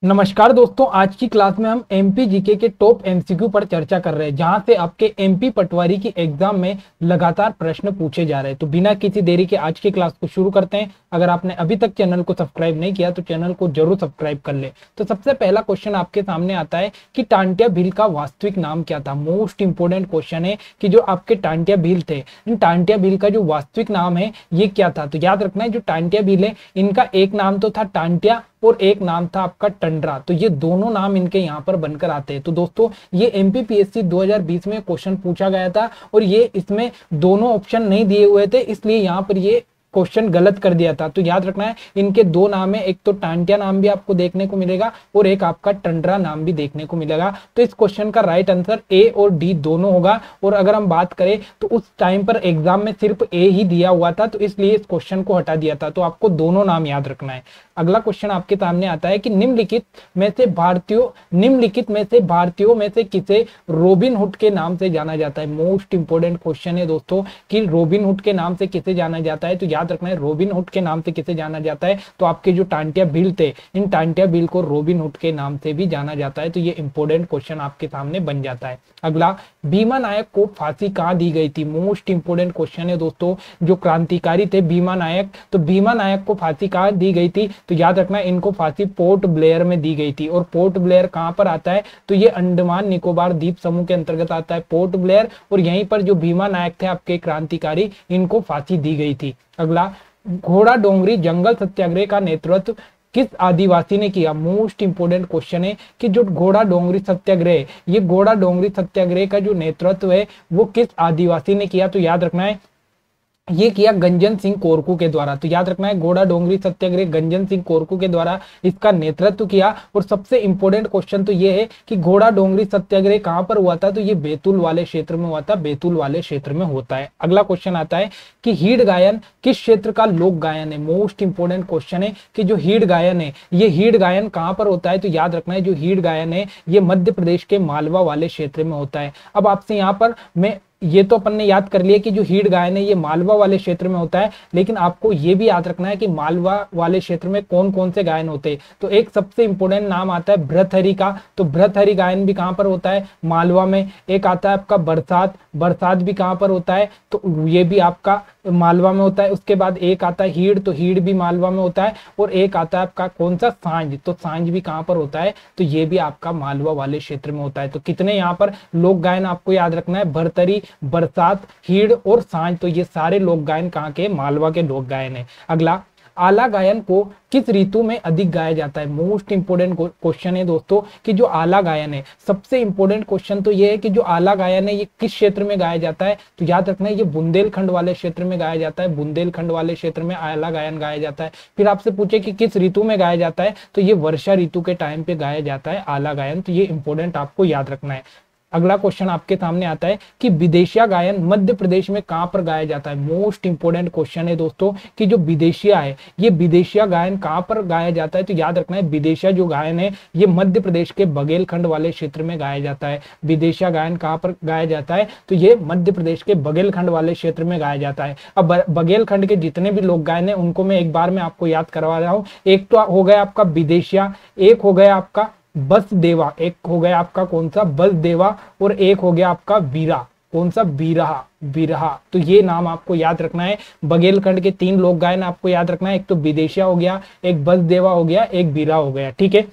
नमस्कार दोस्तों, आज की क्लास में हम एमपी जीके के टॉप एमसीक्यू पर चर्चा कर रहे हैं, जहां से आपके एमपी पटवारी की एग्जाम में लगातार प्रश्न पूछे जा रहे हैं। तो बिना किसी देरी के आज की क्लास को शुरू करते हैं। अगर आपने अभी तक चैनल को सब्सक्राइब नहीं किया तो चैनल को जरूर सब्सक्राइब कर ले। तो सबसे पहला क्वेश्चन आपके सामने आता है कि टांट्या भील का वास्तविक नाम क्या था। मोस्ट इंपोर्टेंट क्वेश्चन है कि जो आपके टांट्या भील थे, इन टांट्या भील का जो वास्तविक नाम है ये क्या था। तो याद रखना है, जो टांट्या भील है इनका एक नाम तो था टांट्या और एक नाम था आपका टंडरा। तो ये दोनों नाम इनके यहाँ पर बनकर आते हैं। तो दोस्तों ये एमपीपीएससी 2020 में क्वेश्चन पूछा गया था और ये इसमें दोनों ऑप्शन नहीं दिए हुए थे, इसलिए यहाँ पर ये क्वेश्चन गलत कर दिया था। तो याद रखना है, इनके दो नाम है, एक तो टांट्या नाम भी आपको देखने को मिलेगा और एक आपका टंडरा नाम भी देखने को मिलेगा। तो इस क्वेश्चन का राइट आंसर ए और डी दोनों होगा। और अगर हम बात करें तो उस टाइम पर एग्जाम में सिर्फ ए ही दिया हुआ था, तो इसलिए इस क्वेश्चन को हटा दिया था। तो आपको दोनों नाम याद रखना है। अगला क्वेश्चन आपके सामने आता है कि निम्नलिखित में से भारतीयों में से किसे रॉबिन हुड के नाम से जाना जाता है। मोस्ट इंपोर्टेंट क्वेश्चन है दोस्तों कि रॉबिन हुड के नाम से किसे जाना जाता है। तो याद रखना है, रॉबिन हुड के नाम से किसे जाना जाता है। तो आपके जो टांट्या भील थे, इन टांट्या भील को रॉबिन हुड के नाम से भी जाना जाता है। तो ये इंपोर्टेंट क्वेश्चन आपके सामने बन जाता है। अगला, भीमा नायक को फांसी कहां दी गई थी। मोस्ट इंपोर्टेंट क्वेश्चन है दोस्तों। जो क्रांतिकारी थे भीमा नायक, तो भीमा नायक को फांसी कहां दी गई थी। तो याद रखना, इनको फांसी पोर्ट ब्लेयर में दी गई थी। और पोर्ट ब्लेयर कहां पर आता है, तो ये अंडमान निकोबार द्वीप समूह के अंतर्गत आता है पोर्ट ब्लेयर। और यहीं पर जो भीमा नायक थे आपके क्रांतिकारी, इनको फांसी दी गई थी। अगला, घोड़ा डोंगरी जंगल सत्याग्रह का नेतृत्व किस आदिवासी ने किया। मोस्ट इंपोर्टेंट क्वेश्चन है कि जो घोड़ा डोंगरी सत्याग्रह, ये घोड़ा डोंगरी सत्याग्रह का जो नेतृत्व है वो किस आदिवासी ने किया। तो याद रखना है, ये किया गंजन सिंह कोरकू के द्वारा। तो याद रखना है, घोड़ा डोंगरी सत्याग्रह गंजन सिंह कोरकू के द्वारा इसका नेतृत्व किया। और सबसे इंपॉर्टेंट क्वेश्चन तो ये है कि घोड़ा डोंगरी सत्याग्रह कहां पर हुआ था। तो ये बैतूल वाले क्षेत्र में हुआ था, बैतूल वाले क्षेत्र में होता है। अगला क्वेश्चन आता है कि हीड़ गायन किस क्षेत्र का लोक गायन है। मोस्ट इंपोर्टेंट क्वेश्चन है कि जो हीड़ गायन है, ये हीड़ गायन कहां पर होता है। तो याद रखना है, जो हीड़ गायन है ये मध्य प्रदेश के मालवा वाले क्षेत्र में होता है। अब आपसे यहाँ पर मैं ये तो अपन ने याद कर लिया कि जो हीड़ गायन है ये मालवा वाले क्षेत्र में होता है, लेकिन आपको ये भी याद रखना है कि मालवा वाले क्षेत्र में कौन कौन से गायन होते हैं। तो एक सबसे इंपोर्टेंट नाम आता है भृतहरि का। तो भृतहरि गायन भी कहां पर होता है, मालवा में। एक आता है आपका बरसात, बरसात भी कहां पर होता है, तो ये भी आपका मालवा में होता है। उसके बाद एक आता है हीड़, तो हीड़ भी मालवा में होता है। और एक आता है आपका कौन सा, सांझ, तो सांझ भी कहां पर होता है, तो ये भी आपका मालवा वाले क्षेत्र में होता है। तो कितने यहाँ पर लोक गायन आपको याद रखना है, भरतरी, बरसात, हीड़ और सांझ। तो ये सारे लोक गायन कहाँ के, मालवा के लोक गायन है। अगला, आला गायन को किस ऋतु में अधिक गाया जाता है। मोस्ट इंपोर्टेंट क्वेश्चन है दोस्तों कि जो आला गायन है, सबसे इंपोर्टेंट क्वेश्चन तो ये है कि जो आला गायन है ये किस क्षेत्र में गाया जाता है। तो याद रखना है, ये बुंदेलखंड वाले क्षेत्र में गाया जाता है। बुंदेलखंड वाले क्षेत्र में आला गायन गाया जाता है। फिर आपसे पूछे कि किस ऋतु में गाया जाता है, तो ये वर्षा ऋतु के टाइम पे गाया जाता है आला गायन। तो ये इंपोर्टेंट आपको याद रखना है। अगला क्वेश्चन आपके सामने आता है कि विदेशिया गायन मध्य प्रदेश में कहां पर गाया जाता है। मोस्ट इंपोर्टेंट क्वेश्चन है दोस्तों कि जो विदेशिया है, ये विदेशिया गायन कहां पर गाया जाता है। तो याद रखना है, विदेशिया जो गायन है ये मध्य प्रदेश के बघेलखंड वाले क्षेत्र में गाया जाता है। विदेशिया गायन कहां पर गाया जाता है, तो ये मध्य प्रदेश के बघेलखंड वाले क्षेत्र में गाया जाता है। अब बघेलखंड के जितने भी लोक गायन है उनको मैं एक बार में आपको याद करवा रहा हूँ। एक तो हो गया आपका विदेशिया, एक हो गया आपका बस देवा, एक हो गया आपका कौन सा, बस देवा, और एक हो गया आपका बीरा, कौन सा, बीरहा, बिरहा। तो ये नाम आपको याद रखना है। बघेलखंड के 3 लोक गायन आपको याद रखना है, एक तो विदेशिया हो गया, एक बस देवा हो गया, एक बीरा हो गया। ठीक है।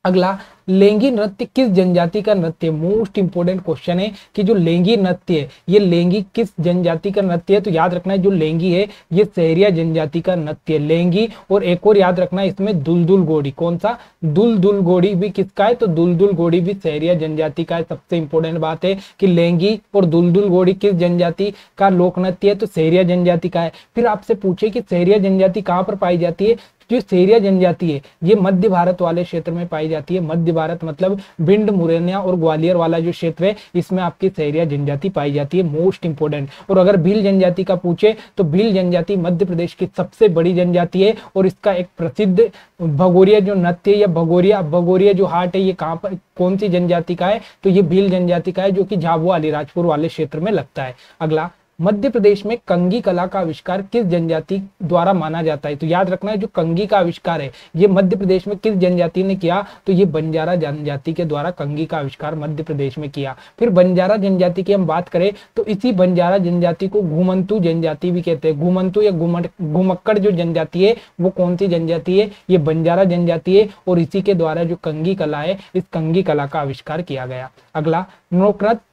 अगला, लेंगी नृत्य किस जनजाति का नृत्य है। मोस्ट इंपोर्टेंट क्वेश्चन है कि जो लेंगी नृत्य है ये लेंगी किस जनजाति का नृत्य है। तो याद रखना है, जो लेंगी है ये सहरिया जनजाति का नृत्य है, लेंगी। और एक और याद रखना है इसमें दुलदुल गोड़ी, कौन सा, दुलदुल गोड़ी भी किसका है, तो दुलदुल गोड़ी भी सहरिया जनजाति का है। सबसे इंपोर्टेंट बात है कि लेंगी और दुलदुल गोड़ी किस जनजाति का लोक नृत्य है, तो सहरिया जनजाति का है। फिर आपसे पूछे कि सहरिया जनजाति कहाँ पर पाई जाती है। जो सहरिया जनजाति है ये मध्य भारत वाले क्षेत्र में पाई जाती है। मध्य भारत मतलब भिंड, मुरैना और ग्वालियर वाला जो क्षेत्र है इसमें आपकी सहरिया जनजाति पाई जाती है। Most important. और अगर भील जनजाति का पूछे तो भील जनजाति मध्य प्रदेश की सबसे बड़ी जनजाति है। और इसका एक प्रसिद्ध भगोरिया जो नृत्य या भगोरिया जो हाट है ये कहाँ पर, कौन सी जनजाति का है, तो ये भील जनजाति का है, जो कि झाबुआ अलीराजपुर वाले क्षेत्र में लगता है। अगला, मध्य प्रदेश में कंघी कला का आविष्कार किस जनजाति द्वारा माना जाता है? तो याद रखना है जो कंघी का आविष्कार है ये मध्य प्रदेश में किस जनजाति ने किया? तो ये बंजारा जनजाति के द्वारा कंघी का आविष्कार मध्य प्रदेश में किया। फिर बंजारा जनजाति की हम बात करें तो इसी बंजारा जनजाति को घुमंतू जनजाति भी कहते हैं। घुमंतू या घुमक्कड़ जो जनजाति है वो कौन सी जनजाति है? ये बंजारा जनजाति है और इसी के द्वारा जो कंघी कला है इस कंघी कला का आविष्कार किया गया। अगला,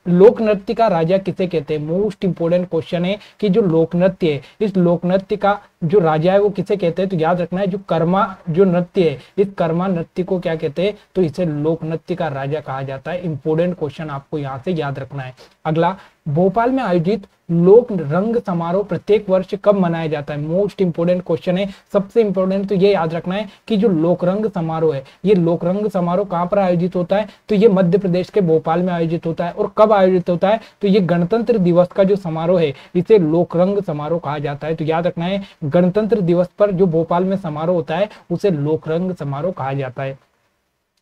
लोक नृत्य का राजा किसे कहते हैं? मोस्ट इंपोर्टेंट क्वेश्चन है कि जो लोक नृत्य है इस लोक नृत्य का जो राजा है वो किसे कहते हैं? तो याद रखना है जो कर्मा जो नृत्य है इस कर्मा नृत्य को क्या कहते हैं? तो इसे लोक नृत्य का राजा कहा जाता है। इंपोर्टेंट क्वेश्चन आपको यहाँ से याद रखना है। अगला, भोपाल में आयोजित लोक रंग समारोह प्रत्येक वर्ष कब मनाया जाता है? मोस्ट इंपोर्टेंट क्वेश्चन है। सबसे इंपोर्टेंट तो ये याद रखना है कि जो लोक रंग समारोह है ये लोक रंग समारोह कहाँ पर आयोजित होता है? तो ये मध्य प्रदेश के भोपाल में आयोजित होता है। और कब आयोजित होता है? तो ये गणतंत्र दिवस का जो समारोह है इसे लोक रंग समारोह कहा जाता है। तो याद रखना है गणतंत्र दिवस पर जो भोपाल में समारोह होता है उसे लोक रंग समारोह कहा जाता है।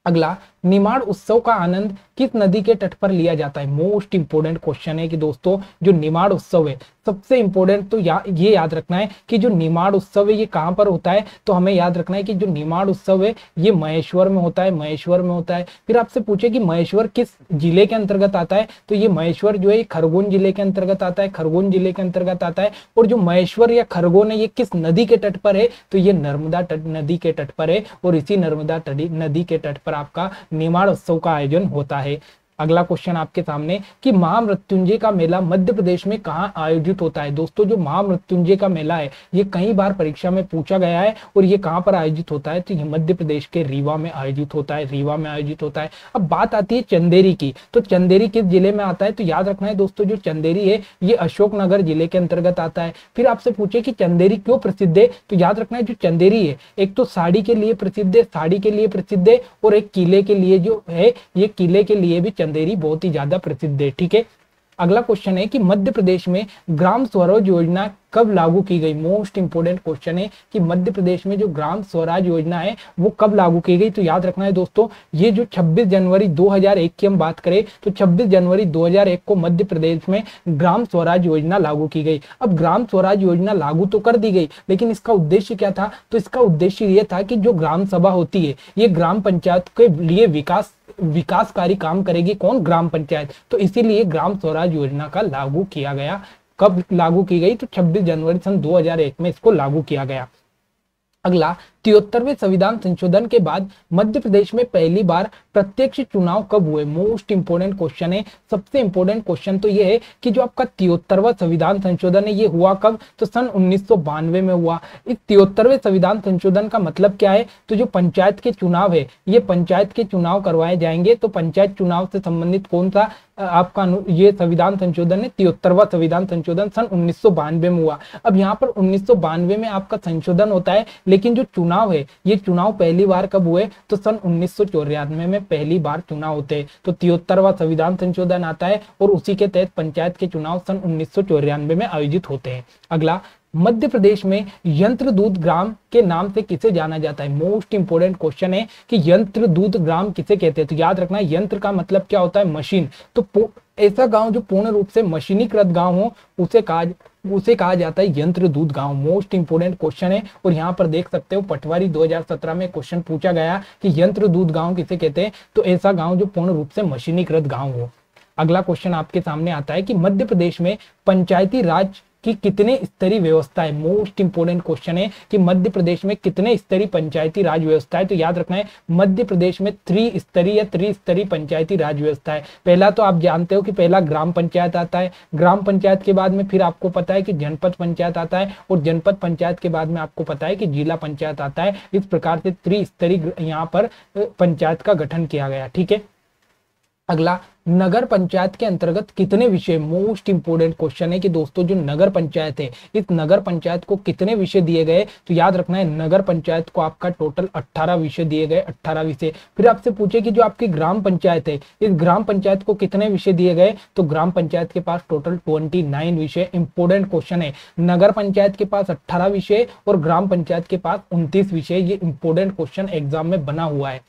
अगला, निमाड़ उत्सव का आनंद किस नदी के तट पर लिया जाता है? मोस्ट इंपोर्टेंट क्वेश्चन है कि दोस्तों जो निमाड़ उत्सव है सबसे इंपोर्टेंट तो ये याद रखना है कि जो निमाड़ उत्सव है ये कहाँ पर होता है? तो हमें याद रखना है कि जो निमाड़ उत्सव है ये महेश्वर में होता है। महेश्वर में होता है। फिर आपसे पूछे कि महेश्वर किस जिले के अंतर्गत आता है? तो ये महेश्वर जो है खरगोन जिले के अंतर्गत आता है। खरगोन जिले के अंतर्गत आता है। और जो महेश्वर या खरगोन है ये किस नदी के तट पर है? तो ये नर्मदा नदी के तट पर है और इसी नर्मदा नदी के तट पर आपका निमाड़ उत्सव का आयोजन होता है। अगला क्वेश्चन आपके सामने कि महामृत्युंजय का मेला मध्य प्रदेश में कहाँ आयोजित होता है? दोस्तों जो महामृत्युंजय का मेला है ये कई बार परीक्षा में पूछा गया है और ये कहाँ पर आयोजित होता है? तो ये मध्य प्रदेश के रीवा में आयोजित होता है। रीवा में आयोजित होता है। अब बात आती है चंदेरी की, तो चंदेरी किस जिले में आता है? तो याद रखना है दोस्तों जो चंदेरी है ये अशोकनगर जिले के अंतर्गत आता है। फिर आपसे पूछे कि चंदेरी क्यों प्रसिद्ध है? तो याद रखना है जो चंदेरी है एक तो साड़ी के लिए प्रसिद्ध है, साड़ी के लिए प्रसिद्ध है और एक किले के लिए जो है ये किले के लिए भी चंदेरी बहुत ही ज्यादा प्रसिद्ध है। ठीक है। अगला क्वेश्चन है कि मध्य प्रदेश में ग्राम स्वराज योजना कब लागू की गई? मोस्ट इंपोर्टेंट क्वेश्चन है कि मध्य प्रदेश में जो ग्राम स्वराज योजना है वो कब लागू की गई? तो याद रखना है दोस्तों ये जो 26 जनवरी 2001 की हम बात करें तो 26 जनवरी 2001 को मध्य प्रदेश में ग्राम स्वराज योजना लागू की गई। अब ग्राम स्वराज योजना लागू तो कर दी गई लेकिन इसका उद्देश्य क्या था? तो इसका उद्देश्य ये था कि जो ग्राम सभा होती है ये ग्राम पंचायत के लिए विकासकारी काम करेगी। कौन? ग्राम पंचायत। तो इसीलिए ग्राम स्वराज योजना का लागू किया गया। कब लागू की गई? तो 26 जनवरी सन 2001 में इसको लागू किया गया। अगला, 73वें संविधान संशोधन के बाद मध्य प्रदेश में पहली बार प्रत्यक्ष चुनाव कब हुए? मोस्ट इंपोर्टेंट क्वेश्चन है। सबसे इंपोर्टेंट क्वेश्चन तो ये है कि जो आपका 73वां संविधान संशोधन है ये हुआ कब? तो सन 1992 में हुआ। इस 73वें संविधान संशोधन का मतलब क्या है? तो जो पंचायत के चुनाव है ये पंचायत के चुनाव करवाए जाएंगे। तो पंचायत चुनाव से संबंधित कौन सा आपका ये संविधान संशोधन है? 73वां संविधान संशोधन सन 1992 में हुआ। अब यहाँ पर 1992 में आपका संशोधन होता है लेकिन जो चुनाव है ये चुनाव पहली बार कब हुए? तो सन 1994 में पहली बार चुनाव होते हैं। तो 73वां संविधान संशोधन आता है और उसी के तहत पंचायत के चुनाव सन 1994 में आयोजित होते हैं। अगला, मध्य प्रदेश में यंत्रदूत ग्राम के नाम से किसे जाना जाता है? मोस्ट इंपोर्टेंट क्वेश्चन है कि यंत्रदूत ग्राम किसे कहते हैं? तो याद रखना यंत्र का मतलब क्या होता है? मशीन। तो ऐसा गांव जो पूर्ण रूप से मशीनीकृत गांव हो उसे कहा जाता है यंत्रदूत गांव। मोस्ट इंपोर्टेंट क्वेश्चन है और यहाँ पर देख सकते हो पटवारी 2017 में क्वेश्चन पूछा गया कि यंत्रदूत गांव किसे कहते हैं? तो ऐसा गांव जो पूर्ण रूप से मशीनीकृत गांव हो। अगला क्वेश्चन आपके सामने आता है कि मध्य प्रदेश में पंचायती राज कि कितने स्तरीय व्यवस्था है? मोस्ट इंपोर्टेंट क्वेश्चन है कि मध्य प्रदेश में कितने स्तरीय पंचायती राज व्यवस्था है? तो याद रखना है मध्य प्रदेश में त्रिस्तरीय पंचायती राज व्यवस्था है। पहला तो आप जानते हो कि पहला ग्राम पंचायत आता है। ग्राम पंचायत के बाद में फिर आपको पता है कि जनपद पंचायत आता है और जनपद पंचायत के बाद में आपको पता है कि जिला पंचायत आता है। इस प्रकार से त्रिस्तरीय यहाँ पर पंचायत का गठन किया गया। ठीक है। अगला, नगर पंचायत के अंतर्गत कितने विषय? मोस्ट इंपोर्टेंट क्वेश्चन है कि दोस्तों जो नगर पंचायत है इस नगर पंचायत को कितने विषय दिए गए? तो याद रखना है नगर पंचायत को आपका टोटल 18 विषय दिए गए। 18 विषय। फिर आपसे पूछे कि जो आपकी ग्राम पंचायत है इस ग्राम पंचायत को कितने विषय दिए गए? तो ग्राम पंचायत के पास टोटल 29 विषय। इंपोर्टेंट क्वेश्चन है। नगर पंचायत के पास 18 विषय और ग्राम पंचायत के पास 29 विषय। ये इंपोर्टेंट क्वेश्चन एग्जाम में बना हुआ है।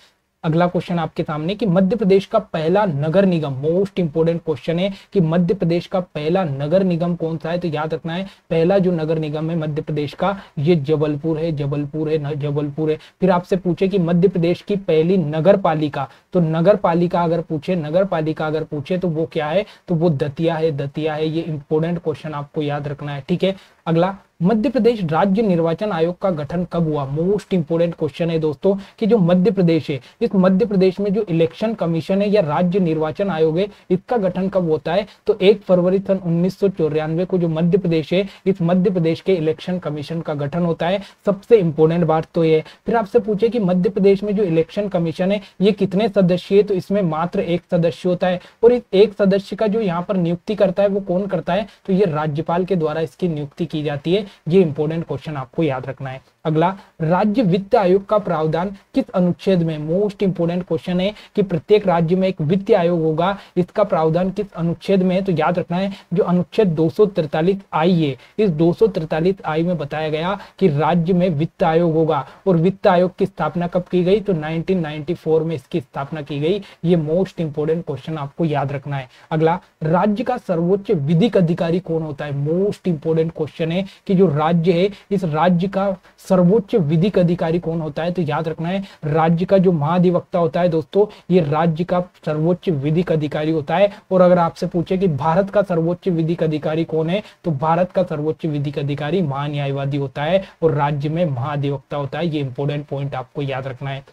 अगला क्वेश्चन आपके सामने कि मध्य प्रदेश का पहला नगर निगम, मोस्ट इंपोर्टेंट क्वेश्चन है कि मध्य प्रदेश का पहला नगर निगम कौन सा है। तो याद रखना है पहला जो नगर निगम है मध्य प्रदेश का ये जबलपुर है, जबलपुर है, जबलपुर है। फिर आपसे पूछे कि मध्य प्रदेश की पहली नगर पालिका, तो नगर पालिका अगर पूछे, नगर पालिका अगर पूछे तो वो क्या है, तो वो दतिया है, दतिया है। ये इंपोर्टेंट क्वेश्चन आपको याद रखना है, ठीक है। अगला, मध्य प्रदेश राज्य निर्वाचन आयोग का गठन कब हुआ। मोस्ट इंपोर्टेंट क्वेश्चन है दोस्तों कि जो मध्य प्रदेश है, इस मध्य प्रदेश में जो इलेक्शन कमीशन है या राज्य निर्वाचन आयोग है, इसका गठन कब होता है, तो 1 फरवरी सन 1994 को जो मध्य प्रदेश है, इस मध्य प्रदेश के इलेक्शन कमीशन का गठन होता है। सबसे इंपोर्टेंट बात तो ये। फिर आपसे पूछे कि मध्य प्रदेश में जो इलेक्शन कमीशन है ये कितने सदस्य है, तो इसमें मात्र 1 सदस्य होता है और इस 1 सदस्य का जो यहाँ पर नियुक्ति करता है वो कौन करता है, तो ये राज्यपाल के द्वारा इसकी नियुक्ति की जाती है। ये इंपॉर्टेंट क्वेश्चन आपको याद रखना है। अगला, राज्य वित्त आयोग का प्रावधान किस अनुच्छेद में। मोस्ट इंपोर्टेंट क्वेश्चन है कि प्रत्येक राज्य में एक वित्त आयोग होगा, इसका प्रावधान किस अनुच्छेद में है, तो याद रखना है जो अनुच्छेद 243I है, इस 243I में बताया गया कि राज्य में वित्त आयोग होगा। और वित्त आयोग की स्थापना कब की गई, तो 1994 में इसकी स्थापना की गई। ये मोस्ट इंपोर्टेंट क्वेश्चन आपको याद रखना है। अगला, राज्य का सर्वोच्च विधिक अधिकारी कौन होता है। मोस्ट इंपोर्टेंट क्वेश्चन है कि जो राज्य है, इस राज्य का सर्वोच्च विधिक अधिकारी कौन होता है, तो याद रखना है राज्य का जो महाधिवक्ता होता है दोस्तों, ये राज्य का सर्वोच्च विधिक अधिकारी होता है। और अगर आपसे पूछे कि भारत का सर्वोच्च विधिक अधिकारी कौन है, तो भारत का सर्वोच्च विधिक अधिकारी महान्यायवादी होता है और राज्य में महाधिवक्ता होता है। ये इंपोर्टेंट पॉइंट आपको याद रखना है।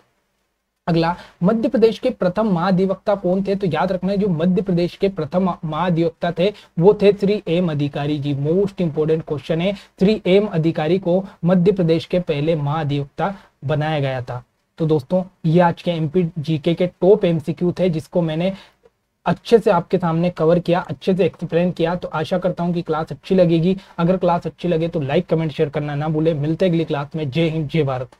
अगला, मध्य प्रदेश के प्रथम महाधिवक्ता कौन थे, तो याद रखना है जो मध्य प्रदेश के प्रथम महाधिवक्ता थे वो थे श्री एम अधिकारी जी। मोस्ट इंपोर्टेंट क्वेश्चन है, श्री एम अधिकारी को मध्य प्रदेश के पहले महाधिवक्ता बनाया गया था। तो दोस्तों ये आज के एमपी जीके के टॉप एमसीक्यू थे जिसको मैंने अच्छे से आपके सामने कवर किया, अच्छे से एक्सप्लेन किया। तो आशा करता हूं कि क्लास अच्छी लगेगी। अगर क्लास अच्छी लगे तो लाइक कमेंट शेयर करना ना भूले। मिलते अगली क्लास में। जय हिंद, जय भारत।